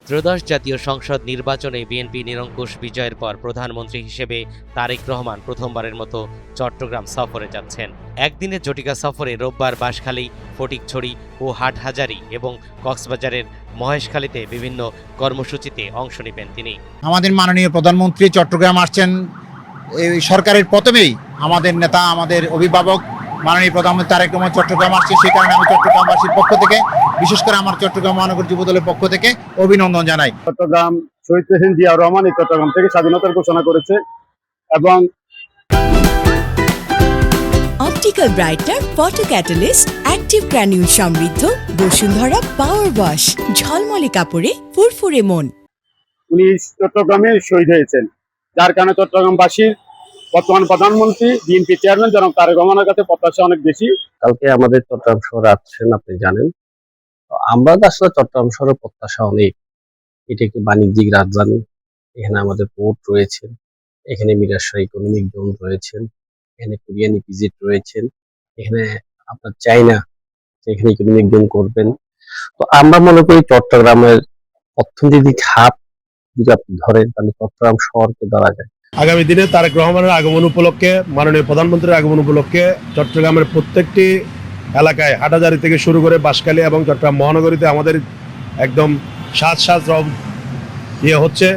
ত্রয়োদশ জাতীয় সংসদ নির্বাচনে বিএনপি নিরঙ্কুশ বিজয়ের পর প্রধানমন্ত্রী হিসেবে তারেক রহমান প্রথমবারের মতো চট্টগ্রাম সফরে যাচ্ছেন। একদিনের জটিকা সফরে রোববার বাঁশখালী, ফটিকছড়ি ও হাটহাজারী এবং কক্সবাজারের মহেশখালীতে বিভিন্ন কর্মসূচিতে অংশ নেবেন তিনি। আমাদের মাননীয় প্রধানমন্ত্রী চট্টগ্রাম আসছেন এই সরকারের প্রথমেই। আমাদের নেতা, আমাদের অভিভাবক মাননীয় প্রধানমন্ত্রী তারেক রহমান চট্টগ্রাম আসছে, সেই কারণে আমি চট্টগ্রামবাসীর পক্ষ থেকে, বিশেষ করে আমার চট্টগ্রাম মহানগর যুবদলের পক্ষ থেকে অভিনন্দন জানাই। চট্টগ্রাম শহীদ প্রেসিডেন্ট জিয়াউর রহমান এই চট্টগ্রাম থেকে স্বাধীনতার ঘোষণা করেছে এবং optical brighter photo catalyst active granule সমৃদ্ধ বসুন্ধরা পাওয়ার ওয়াশ, ঝলমলে কাপড়ে ফুরফুরে মন। উনি চট্টগ্রামে শহীদ হয়েছেন, যার কারণে চট্টগ্রামবাসীর বর্তমান প্রধানমন্ত্রী বিএনপি চেয়ারম্যান জনাব তারেক রহমানের কাছে প্রত্যাশা অনেক বেশি। কালকে আমাদের চট্টগ্রাম শহরে আসছেন, আপনি জানেন। আমরা আসলে চট্টগ্রাম শহরের প্রত্যাশা অনেক। এটা একটি বাণিজ্যিক রাজধানী, এখানে আমাদের পোর্ট রয়েছেন, এখানে মিরাশাহ ইকোনমিক জোন রয়েছেন, এখানে কোরিয়ান ইপিজেড রয়েছেন, এখানে আপনার চাইনা এখানে ইকোনমিক জোন করবেন। তো আমরা মনে করি চট্টগ্রামের অর্থনৈতিক হাব যদি আপনি ধরেন তাহলে চট্টগ্রাম শহরকে ধরা যায়। আগামী দিনে তারেক রহমানের আগমন উপলক্ষে, মাননীয় প্রধানমন্ত্রীর আগমন উপলক্ষে চট্টগ্রামের প্রত্যেকটি এলাকায় হাটহাজারী থেকে শুরু করে বাঁশখালী এবং চট্টগ্রাম মহানগরীতে আমাদের একদম সাজ হচ্ছে।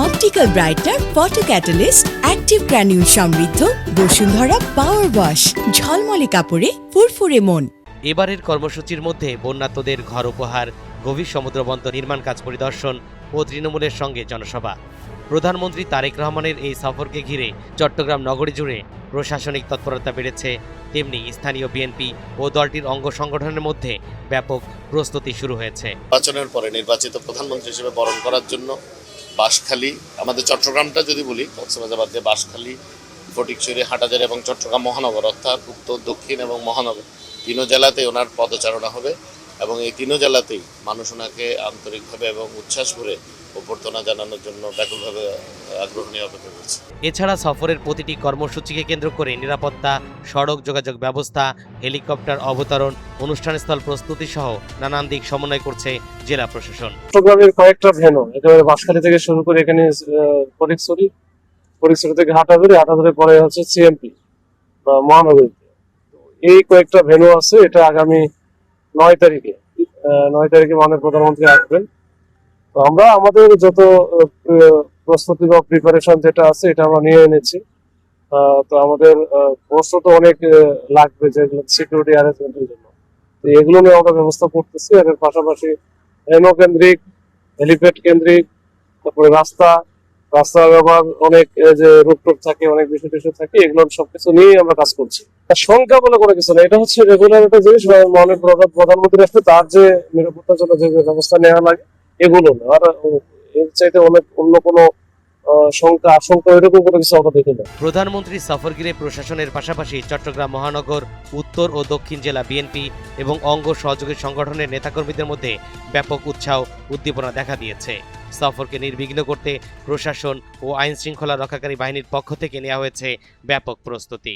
Optical brighter photo catalyst active granule সমৃদ্ধ বসুন্ধরা পাওয়ার ওয়াশ, ঝলমলে কাপড়ে ফুরফুরে মন। এবারের কর্মসূচির মধ্যে বন্যার্তদের ঘর উপহার, গভীর সমুদ্রবন্দর নির্মাণ কাজ পরিদর্শন ও তৃণমূলের সঙ্গে জনসভা। প্রধানমন্ত্রী তারেক রহমানের এই সফরকে ঘিরে চট্টগ্রাম নগরী জুড়ে প্রশাসনিক তৎপরতা বেড়েছে, তেমনি স্থানীয় বিএনপি ও দলটির অঙ্গ সংগঠনের মধ্যে ব্যাপক প্রস্তুতি শুরু হয়েছে। নির্বাচনের পরে নির্বাচিত প্রধানমন্ত্রী হিসেবে বরণ করার জন্য বাঁশখালী, আমাদের চট্টগ্রামটা যদি বলি, কক্সবাজার বাদ দিয়ে বাঁশখালী, ফটিকছড়ি, হাটহাজারী এবং চট্টগ্রাম মহানগর, অর্থাৎ উত্তর, দক্ষিণ এবং মহানগর তিনও জেলাতেই ওনার পদচারণা হবে এবং এই তিনও জেলাতেই মানুষ ওনাকে আন্তরিকভাবে এবং উচ্ছ্বাস ভরে অভ্যর্থনা জানানোর জন্য ব্যাপকভাবে আগ্রহ নিয়ে অপেক্ষা করছে। এছাড়া সফরের প্রতিটি কর্মসূচিকে কেন্দ্র করে নিরাপত্তা, সড়ক যোগাযোগ ব্যবস্থা, হেলিকপ্টার অবতরণ, অনুষ্ঠানস্থল প্রস্তুতি সহ নানান দিক সমন্বয় করছে জেলা প্রশাসন। চট্টগ্রামের কয়েকটা ভেন্যু, একেবারে বাঁশখালী থেকে শুরু করে এখানে ফটিকছড়ি থেকে হাটহাজারী পরে হচ্ছে সিএমপি বা মহানগরীতে, এই কয়েকটা ভেন্যু আছে। এটা আগামী 9 তারিখে মাননীয় প্রধানমন্ত্রী আসবেন। তো আমরা আমাদের যত প্রস্তুতি বা প্রিপারেশন যেটা আছে এটা আমরা নিয়ে এনেছি। তো আমাদের প্রস্তুত অনেক লাগবে, যেগুলো সিকিউরিটি অ্যারেঞ্জমেন্টের জন্য, তো এগুলো নিয়ে আমরা ব্যবস্থা করতেছি। এর পাশাপাশি রেনো কেন্দ্রিক, হেলিপ্যাড কেন্দ্রিক, তারপরে রাস্তার ব্যবহার, অনেক যে রুটটুট থাকে, অনেক বিষয় থাকে, এগুলো সবকিছু নিয়ে আমরা কাজ করছি। সংখ্যা বলে কোনো কিছু না, এটা হচ্ছে রেগুলার একটা জিনিস। মাননীয় প্রধানমন্ত্রী আসলে তার যে নিরাপত্তার জন্য যে ব্যবস্থা নেওয়া লাগে এগুলো না, আর এর চাইতে অনেক অন্য কোনো আশঙ্কা এরকম কোনো কিছু আমরা দেখি না। প্রধানমন্ত্রী সফর ঘিরে প্রশাসনের পাশাপাশি চট্টগ্রাম মহানগর, উত্তর ও দক্ষিণ জেলা বিএনপি এবং অঙ্গ সহযোগী সংগঠনের নেতাকর্মীদের মধ্যে ব্যাপক উৎসাহ উদ্দীপনা দেখা দিয়েছে। সফরকে নির্বিঘ্ন করতে প্রশাসন ও আইন শৃঙ্খলা রক্ষাকারী বাহিনীর পক্ষ থেকে নেওয়া হয়েছে ব্যাপক প্রস্তুতি।